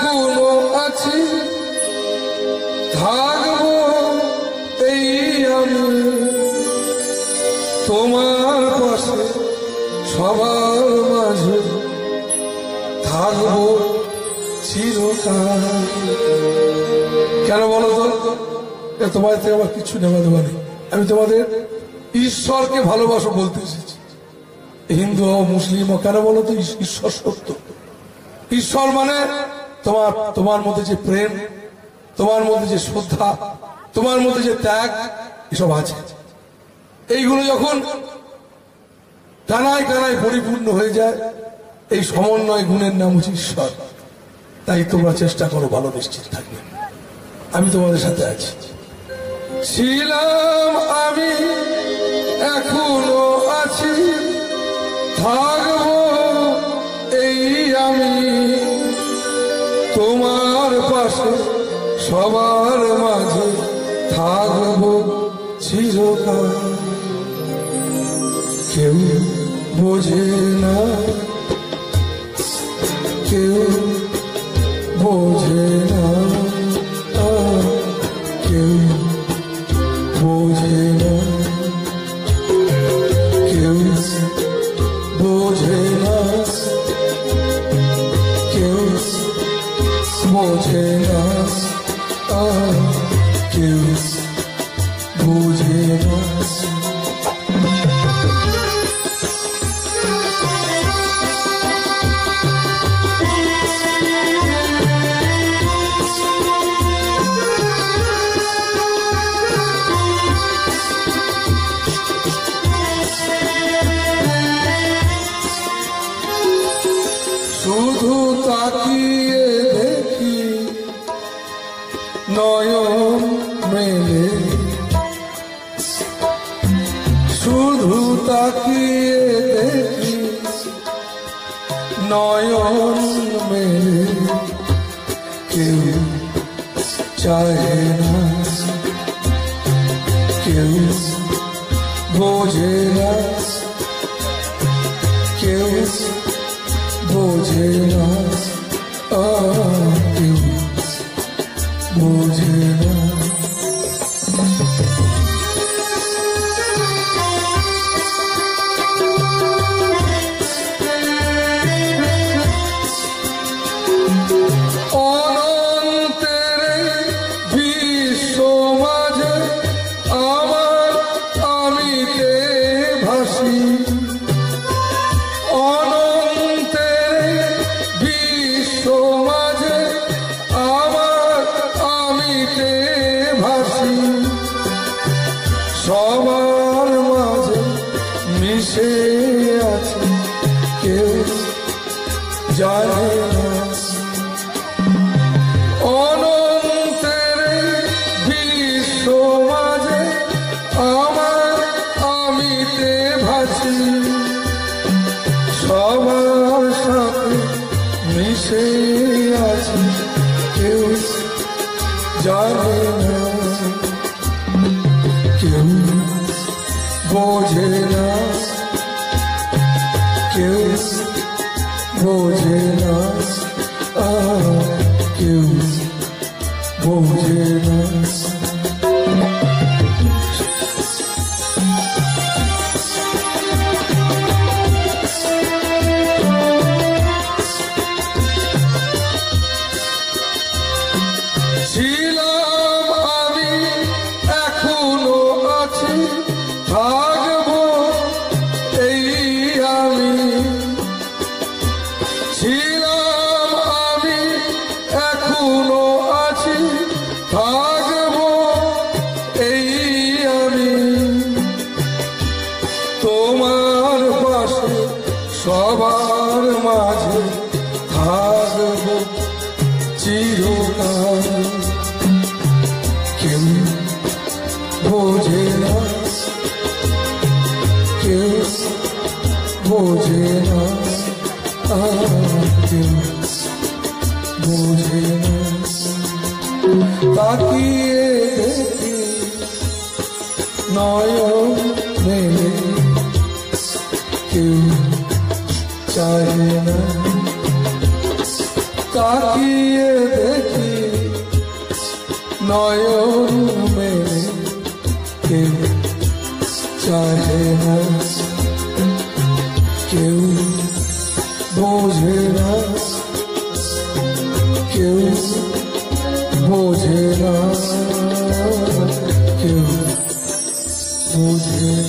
এখনো আছি থাকবো এই আমি তোমার পাশে সবার মাঝে থাকবো চিরকাল। কেন বলো তো, তোমাদের থেকে আমার কিছু নেওয়া দেওয়া নেই। আমি তোমাদের ঈশ্বরকে ভালোবাসো বলতে এসেছি। হিন্দু হোক মুসলিম হোক, কেন বলো তো, ঈশ্বর সত্য। ঈশ্বর মানে তোমার মধ্যে যে প্রেম, তোমার মধ্যে যে শ্রদ্ধা, তোমার মধ্যে যে ত্যাগ, এসব আছে। এইগুলো যখন কানায় কানায় পরিপূর্ণ হয়ে যায়, এই সমন্বয় গুণের নাম হচ্ছে ঈশ্বর। তাই তোমরা চেষ্টা করো ভালো নিশ্চিত থাকবে। আমি তোমাদের সাথে আছি। ছিলাম আমি, এখনো আছি, থাকবো এই আমি তোমার পাশে সবার মাঝে থাকবো চিরকাল। কেউ বোঝে না, কেউ বোঝে না, কেউ বোঝে না, কেউ বোঝে না, কেউ বোঝে না, কেউ বোঝে না। শুধু তাকিয়ে দেখি নয়ন মেলে, শুধু তাকিয়ে দেখি নয়ন মেলে। কেউ চায় না, কেউ বোঝে না, কেউ বোঝে না, কেউ বোঝে না। অনন্তের বিশ্ব মাঝে আমার আমিতে ভাসি, সবার মাঝে মিশে আছে, কেউ জানে না। অনন্তের বিশ্ব মাঝে আমার আমিতে ভাসি, সবার সাথে মিশে আছে, কেউ জানে না, কেউ বোঝে না, কেউ বোঝে না, কেউ বোঝে না। ছিলাম আমি, এখনো আছি, থাকবো এই আমি। ছিলাম আমি, এখনো আছি, থাকবো এই আমি তোমার পাশে সবার মাঝে থাকবো চিরকাল। কেউ বোঝে না, কেউ বোঝে না, কেউ বোঝে না। তাকিয়ে দেখি নয়ন মেলে, কেউ চায় না, তাকিয়ে নয়ন মেলে কেউ চাহে না, কেউ বোঝে না, কেউ বোঝে না, কেউ বোঝে